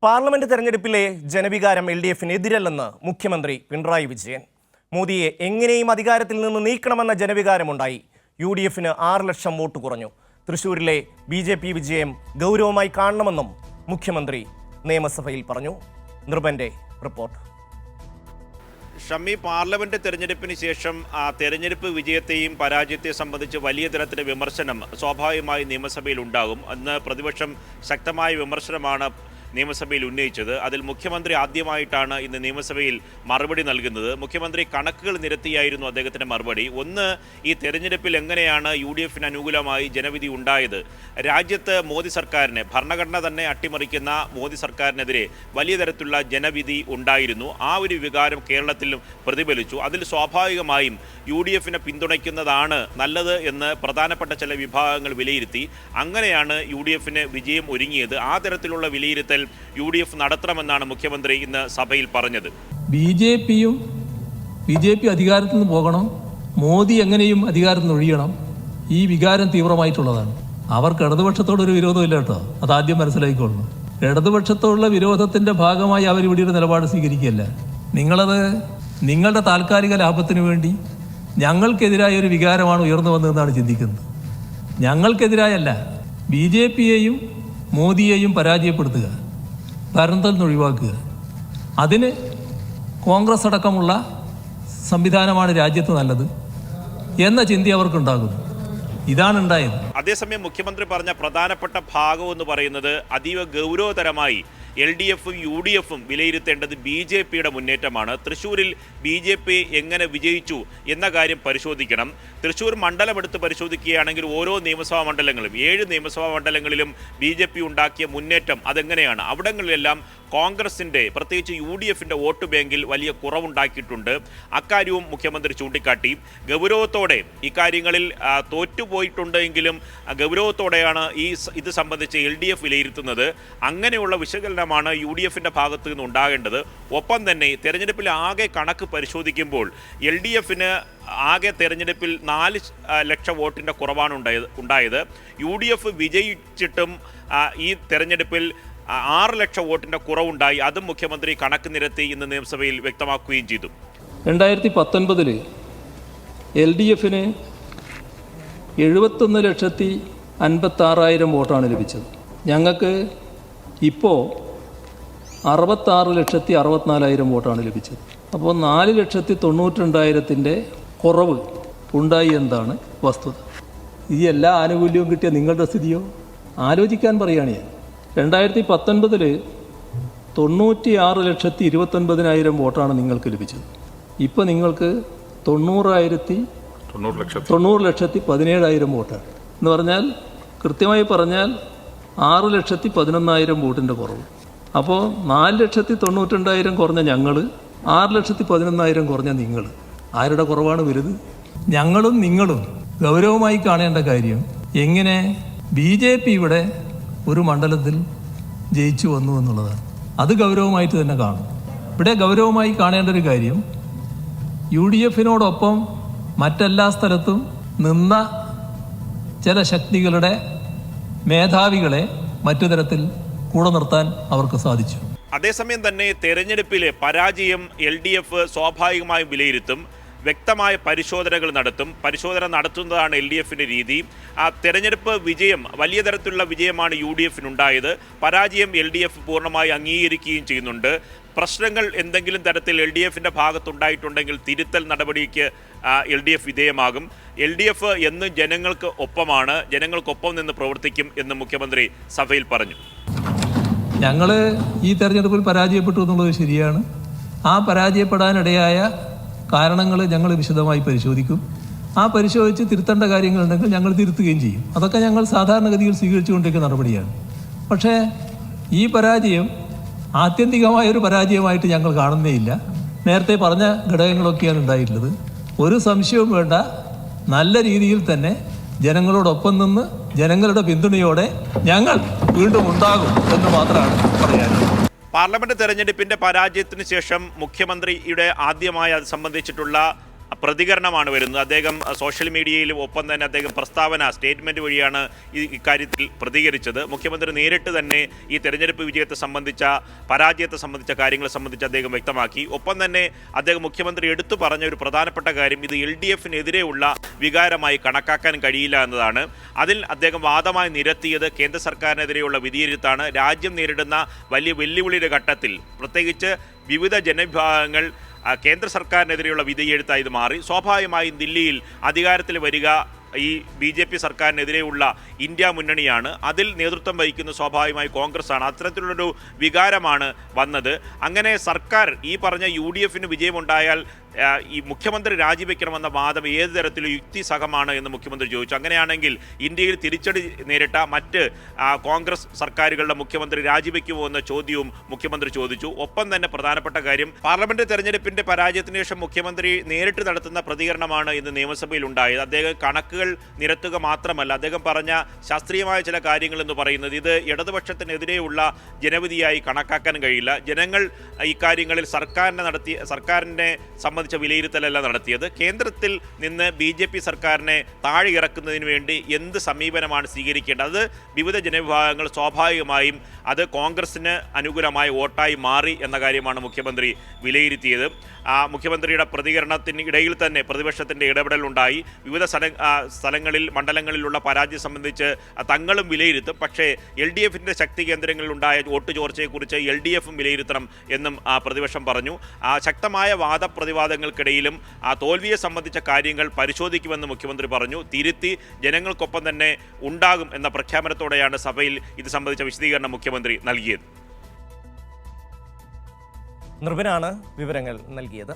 Parliament തെരഞ്ഞെടുപ്പിലെ ജനവികാരം LDFന് എതിരല്ലെന്ന് മുഖ്യമന്ത്രി പിണറായി വിജയൻ. മോദിയെ എങ്ങനെയും അധികാരത്തിൽ നിന്ന് നീക്കണമെന്ന ജനവികാരമുണ്ടായി. UDFന് 6 ലക്ഷം വോട്ട് കുറഞ്ഞു. തൃശൂരിലെ BJP വിജയം ഗൗരവമായി കാണണമെന്നും മുഖ്യമന്ത്രി നിയമസഭയിൽ പറഞ്ഞു. നിർഭന്റെ റിപ്പോർട്ട്. ഷമി, പാർലമെന്റ് തെരഞ്ഞെടുപ്പിന് ശേഷം തെരഞ്ഞെടുപ്പ് വിജയത്തെയും പരാജയത്തെ സംബന്ധിച്ച് വലിയ തരത്തിലെ വിമർശനം സ്വാഭാവികമായി നിയമസഭയിൽ ഉണ്ടാകും. അന്ന് പ്രതിപക്ഷം ശക്തമായ വിമർശനമാണ് നിയമസഭയിൽ ഉന്നയിച്ചത്. അതിൽ മുഖ്യമന്ത്രി ആദ്യമായിട്ടാണ് ഇന്ന് നിയമസഭയിൽ മറുപടി നൽകുന്നത്. മുഖ്യമന്ത്രി കണക്കുകൾ നിരത്തിയായിരുന്നു അദ്ദേഹത്തിൻ്റെ മറുപടി. ഒന്ന്, ഈ തെരഞ്ഞെടുപ്പിൽ എങ്ങനെയാണ് UDFന് അനുകൂലമായി ജനവിധി ഉണ്ടായത്? രാജ്യത്ത് മോദി സർക്കാരിനെ, ഭരണഘടന തന്നെ അട്ടിമറിക്കുന്ന മോദി സർക്കാരിനെതിരെ വലിയ തരത്തിലുള്ള ജനവിധി ഉണ്ടായിരുന്നു. ആ ഒരു വികാരം കേരളത്തിലും പ്രതിഫലിച്ചു. അതിൽ സ്വാഭാവികമായും UDFനെ പിന്തുണയ്ക്കുന്നതാണ് നല്ലത് എന്ന് പ്രധാനപ്പെട്ട ചില വിഭാഗങ്ങൾ വിലയിരുത്തി. അങ്ങനെയാണ് UDFന് വിജയം ഒരുങ്ങിയത്. ആ തരത്തിലുള്ള വിലയിരുത്തൽ UDF നടത്തണമെന്നാണ് മുഖ്യമന്ത്രി ഇന്ന് സഭയിൽ പറഞ്ഞത്. BJP അധികാരത്തിൽ നിന്ന് പോകണം, മോദി എങ്ങനെയും അധികാരത്തിൽ നിന്ന് ഒഴിയണം. ഈ വികാരം തീവ്രമായിട്ടുള്ളതാണ്. അവർക്ക് ഇടതുപക്ഷത്തോടൊരു വിരോധമില്ല കേട്ടോ, അതാദ്യം മനസ്സിലാക്കിക്കൊള്ളണം. ഇടതുപക്ഷത്തോടുള്ള വിരോധത്തിന്റെ ഭാഗമായി അവർ ഇവിടെ ഒരു നിലപാട് സ്വീകരിക്കുകയല്ല. നിങ്ങളത് നിങ്ങളുടെ താൽക്കാലിക ലാഭത്തിന് വേണ്ടി ഞങ്ങൾക്കെതിരായ ഒരു വികാരമാണ് ഉയർന്നു വന്നതെന്നാണ് ചിന്തിക്കുന്നത്. ഞങ്ങൾക്കെതിരായല്ല, BJPയെയും മോദിയെയും പരാജയപ്പെടുത്തുക, ഭരണത്തിൽ നിന്ന് ഒഴിവാക്കുക, അതിന് കോൺഗ്രസ് അടക്കമുള്ള സംവിധാനമാണ് രാജ്യത്ത് നല്ലത് എന്ന ചിന്ത അവർക്കുണ്ടാകുന്നു. ഇതാണ് ഉണ്ടായത്. അതേസമയം മുഖ്യമന്ത്രി പറഞ്ഞ പ്രധാനപ്പെട്ട ഭാഗം എന്ന് പറയുന്നത് അതീവ ഗൗരവതരമായി LDFും UDFും വിലയിരുത്തേണ്ടത് BJPയുടെ മുന്നേറ്റമാണ്. തൃശ്ശൂരിൽ BJP എങ്ങനെ വിജയിച്ചു എന്ന കാര്യം പരിശോധിക്കണം. തൃശ്ശൂർ മണ്ഡലം എടുത്ത് പരിശോധിക്കുകയാണെങ്കിൽ ഓരോ നിയമസഭാ മണ്ഡലങ്ങളും 7 നിയമസഭാ മണ്ഡലങ്ങളിലും BJP ഉണ്ടാക്കിയ മുന്നേറ്റം അതെങ്ങനെയാണ്? അവിടങ്ങളിലെല്ലാം കോൺഗ്രസിൻ്റെ, പ്രത്യേകിച്ച് UDFിൻ്റെ വോട്ട് ബാങ്കിൽ വലിയ കുറവുണ്ടാക്കിയിട്ടുണ്ട്. അക്കാര്യവും മുഖ്യമന്ത്രി ചൂണ്ടിക്കാട്ടി. ഗൗരവത്തോടെ ഇക്കാര്യങ്ങളിൽ തോറ്റുപോയിട്ടുണ്ടെങ്കിലും ഗൗരവത്തോടെയാണ് ഇത് സംബന്ധിച്ച് LDF വിലയിരുത്തുന്നത്. അങ്ങനെയുള്ള വിശകലനമാണ് UDFിൻ്റെ ഭാഗത്ത് നിന്ന് ഉണ്ടാകേണ്ടത്. ഒപ്പം തന്നെ തെരഞ്ഞെടുപ്പിൽ ആകെ കണക്ക് പരിശോധിക്കുമ്പോൾ LDFന് ആകെ തെരഞ്ഞെടുപ്പിൽ 4 ലക്ഷം വോട്ടിൻ്റെ കുറവാണ് ഉണ്ടായത്. UDF വിജയിച്ചിട്ടും ഈ തെരഞ്ഞെടുപ്പിൽ 6 ലക്ഷം വോട്ടിൻ്റെ കുറവുണ്ടായി. അതും മുഖ്യമന്ത്രി കണക്ക് നിരത്തി ഇന്ന് നിയമസഭയിൽ വ്യക്തമാക്കുകയും ചെയ്തു. 2019 LDFന് 71,56,000 വോട്ടാണ് ലഭിച്ചത്. ഞങ്ങൾക്ക് ഇപ്പോൾ 66,64,000 വോട്ടാണ് ലഭിച്ചത്. അപ്പോൾ 4,92,000 കുറവ് ഉണ്ടായി എന്നതാണ് വസ്തുത. ഈ എല്ലാ ആനുകൂല്യവും കിട്ടിയ നിങ്ങളുടെ സ്ഥിതിയോ ആലോചിക്കാൻ പറയുകയാണ് ഞാൻ. 2019 96,29,000 വോട്ടാണ് നിങ്ങൾക്ക് ലഭിച്ചത്. ഇപ്പോൾ നിങ്ങൾക്ക് 90,17,000 വോട്ടാണ്. എന്ന് പറഞ്ഞാൽ, കൃത്യമായി പറഞ്ഞാൽ 6,11,000 വോട്ടിൻ്റെ കുറവ്. അപ്പോൾ 4,92,000 കുറഞ്ഞ ഞങ്ങൾ, 6,11,000 കുറഞ്ഞ നിങ്ങൾ. ആരുടെ കുറവാണ് വലുത്? ഞങ്ങളും നിങ്ങളും ഗൗരവമായി കാണേണ്ട കാര്യം, എങ്ങനെ BJP ഇവിടെ ഒരു മണ്ഡലത്തിൽ ജയിച്ചു വന്നു എന്നുള്ളതാണ്. അത് ഗൗരവമായിട്ട് തന്നെ കാണും. ഇവിടെ ഗൗരവമായി കാണേണ്ട ഒരു കാര്യം, UDFനോടൊപ്പം മറ്റെല്ലാ സ്ഥലത്തും നിന്ന ചില ശക്തികളുടെ മേധാവികളെ മറ്റു തരത്തിൽ കൂടെ നിർത്താൻ അവർക്ക് സാധിച്ചു. അതേസമയം തന്നെ തെരഞ്ഞെടുപ്പിലെ പരാജയം LDF സ്വാഭാവികമായും വിലയിരുത്തും. വ്യക്തമായ പരിശോധനകൾ നടത്തും. പരിശോധന നടത്തുന്നതാണ് LDFിൻ്റെ രീതി. ആ തെരഞ്ഞെടുപ്പ് വിജയം വലിയ തരത്തിലുള്ള വിജയമാണ് UDFിനുണ്ടായത്. പരാജയം LDF പൂർണ്ണമായി അംഗീകരിക്കുകയും ചെയ്യുന്നുണ്ട്. പ്രശ്നങ്ങൾ എന്തെങ്കിലും തരത്തിൽ LDFിൻ്റെ ഭാഗത്തുണ്ടായിട്ടുണ്ടെങ്കിൽ തിരുത്തൽ നടപടിക്ക് LDF വിധേയമാകും. LDF എന്നും ജനങ്ങൾക്ക് ഒപ്പമാണ്, ജനങ്ങൾക്കൊപ്പം നിന്ന് പ്രവർത്തിക്കും എന്ന് മുഖ്യമന്ത്രി സഭയിൽ പറഞ്ഞു. ഞങ്ങൾ ഈ തെരഞ്ഞെടുപ്പിൽ പരാജയപ്പെട്ടു എന്നുള്ളത് ശരിയാണ്. ആ പരാജയപ്പെടാനിടയായ കാരണങ്ങൾ ഞങ്ങൾ വിശദമായി പരിശോധിക്കും. ആ പരിശോധിച്ച് തിരുത്തേണ്ട കാര്യങ്ങളുണ്ടെങ്കിൽ ഞങ്ങൾ തിരുത്തുകയും ചെയ്യും. അതൊക്കെ ഞങ്ങൾ സാധാരണഗതിയിൽ സ്വീകരിച്ചുകൊണ്ടിരിക്കുന്ന നടപടിയാണ്. പക്ഷേ ഈ പരാജയം ആത്യന്തികമായൊരു പരാജയമായിട്ട് ഞങ്ങൾ കാണുന്നേയില്ല. നേരത്തെ പറഞ്ഞ ഘടകങ്ങളൊക്കെയാണ് ഉണ്ടായിട്ടുള്ളത്. ഒരു സംശയവും വേണ്ട, നല്ല രീതിയിൽ തന്നെ ജനങ്ങളോടൊപ്പം നിന്ന് ജനങ്ങളുടെ പിന്തുണയോടെ ഞങ്ങൾ വീണ്ടും ഉണ്ടാകും എന്ന് മാത്രമാണ് പറയാനുള്ളത്. പാർലമെന്റ് തെരഞ്ഞെടുപ്പിന്റെ പരാജയത്തിന് ശേഷം മുഖ്യമന്ത്രിയുടെ ആദ്യമായി അത് സംബന്ധിച്ചിട്ടുള്ള പ്രതികരണമാണ് വരുന്നത്. അദ്ദേഹം സോഷ്യൽ മീഡിയയിലും ഒപ്പം തന്നെ അദ്ദേഹം സ്റ്റേറ്റ്മെൻറ്റ് വഴിയാണ് ഇക്കാര്യത്തിൽ പ്രതികരിച്ചത്. മുഖ്യമന്ത്രി നേരിട്ട് തന്നെ ഈ തെരഞ്ഞെടുപ്പ് വിജയത്തെ സംബന്ധിച്ച പരാജയത്തെ സംബന്ധിച്ച കാര്യങ്ങളെ സംബന്ധിച്ച് അദ്ദേഹം വ്യക്തമാക്കി. ഒപ്പം തന്നെ അദ്ദേഹം മുഖ്യമന്ത്രി എടുത്തു പറഞ്ഞ ഒരു പ്രധാനപ്പെട്ട കാര്യം ഇത് LDFിനെതിരെയുള്ള വികാരമായി കണക്കാക്കാൻ കഴിയില്ല എന്നതാണ്. അതിൽ അദ്ദേഹം വാദമായി നിരത്തിയത് കേന്ദ്ര സർക്കാരിനെതിരെയുള്ള വിധിയെഴുത്താണ്. രാജ്യം നേരിടുന്ന വലിയ വെല്ലുവിളിയുടെ ഘട്ടത്തിൽ പ്രത്യേകിച്ച് വിവിധ ജനവിഭാഗങ്ങൾ കേന്ദ്ര സർക്കാരിനെതിരെയുള്ള വിധിയെഴുത്തായി ഇത് മാറി. സ്വാഭാവികമായും ദില്ലിയിൽ അധികാരത്തിൽ വരിക ഈ BJP സർക്കാരിനെതിരെയുള്ള ഇന്ത്യ മുന്നണിയാണ്. അതിൽ നേതൃത്വം വഹിക്കുന്ന സ്വാഭാവികമായി കോൺഗ്രസ് ആണ്. അത്തരത്തിലുള്ളൊരു വികാരമാണ് വന്നത്. അങ്ങനെ സർക്കാർ ഈ പറഞ്ഞ UDFന് വിജയമുണ്ടായാൽ ഈ മുഖ്യമന്ത്രി രാജിവെക്കണമെന്ന വാദം ഏത് തരത്തിലും യുക്തിസഹമാണ് എന്ന് മുഖ്യമന്ത്രി ചോദിച്ചു. അങ്ങനെയാണെങ്കിൽ ഇന്ത്യയിൽ തിരിച്ചടി നേരിട്ട മറ്റ് കോൺഗ്രസ് സർക്കാരുകളുടെ മുഖ്യമന്ത്രി രാജിവെക്കുമോ എന്ന ചോദ്യവും മുഖ്യമന്ത്രി ചോദിച്ചു. ഒപ്പം തന്നെ പ്രധാനപ്പെട്ട കാര്യം പാർലമെന്റ് തെരഞ്ഞെടുപ്പിന്റെ പരാജയത്തിന് ശേഷം മുഖ്യമന്ത്രി നേരിട്ട് നടത്തുന്ന പ്രതികരണമാണ് ഇന്ന് നിയമസഭയിൽ ഉണ്ടായത്. അദ്ദേഹം കണക്കുകൾ നിരത്തുക മാത്രമല്ല, അദ്ദേഹം പറഞ്ഞ ശാസ്ത്രീയമായ ചില കാര്യങ്ങൾ എന്ന് പറയുന്നത് ഇത് ഇടതുപക്ഷത്തിനെതിരെയുള്ള ജനവിധിയായി കണക്കാക്കാൻ കഴിയില്ല. ജനങ്ങൾ ഇക്കാര്യങ്ങളിൽ സർക്കാരിനെ സംബന്ധിച്ച വിലയിരുത്തലല്ല നടത്തിയത്. കേന്ദ്രത്തിൽ നിന്ന് BJP സർക്കാരിനെ താഴെ ഇറക്കുന്നതിന് വേണ്ടി എന്ത് സമീപനമാണ് സ്വീകരിക്കേണ്ടത്? അത് വിവിധ ജനവിഭാഗങ്ങൾ സ്വാഭാവികമായും അത് കോൺഗ്രസിന് അനുകൂലമായ വോട്ടായി മാറി എന്ന കാര്യമാണ് മുഖ്യമന്ത്രി വിലയിരുത്തിയത്. മുഖ്യമന്ത്രിയുടെ പ്രതികരണത്തിന് ഇടയിൽ തന്നെ പ്രതിപക്ഷത്തിൻ്റെ ഇടപെടലുണ്ടായി. വിവിധ സ്ഥലങ്ങളിൽ മണ്ഡലങ്ങളിലുള്ള പരാജയം സംബന്ധിച്ച് തങ്ങളും വിലയിരുത്തും. പക്ഷേ LDFിൻ്റെ ശക്തി കേന്ദ്രങ്ങളിലുണ്ടായ വോട്ട് ചോർച്ചയെക്കുറിച്ച് LDFും വിലയിരുത്തണം എന്നും പ്രതിപക്ഷം പറഞ്ഞു. ശക്തമായ വാദപ്രതിവാദങ്ങൾക്കിടയിലും തോൽവിയെ സംബന്ധിച്ച കാര്യങ്ങൾ പരിശോധിക്കുമെന്ന് മുഖ്യമന്ത്രി പറഞ്ഞു. തിരുത്തി ജനങ്ങൾക്കൊപ്പം തന്നെ ഉണ്ടാകും എന്ന പ്രഖ്യാപനത്തോടെയാണ് സഭയിൽ ഇത് സംബന്ധിച്ച വിശദീകരണം മുഖ്യമന്ത്രി നൽകിയത്. നിർഭനാണ് വിവരങ്ങൾ നൽകിയത്.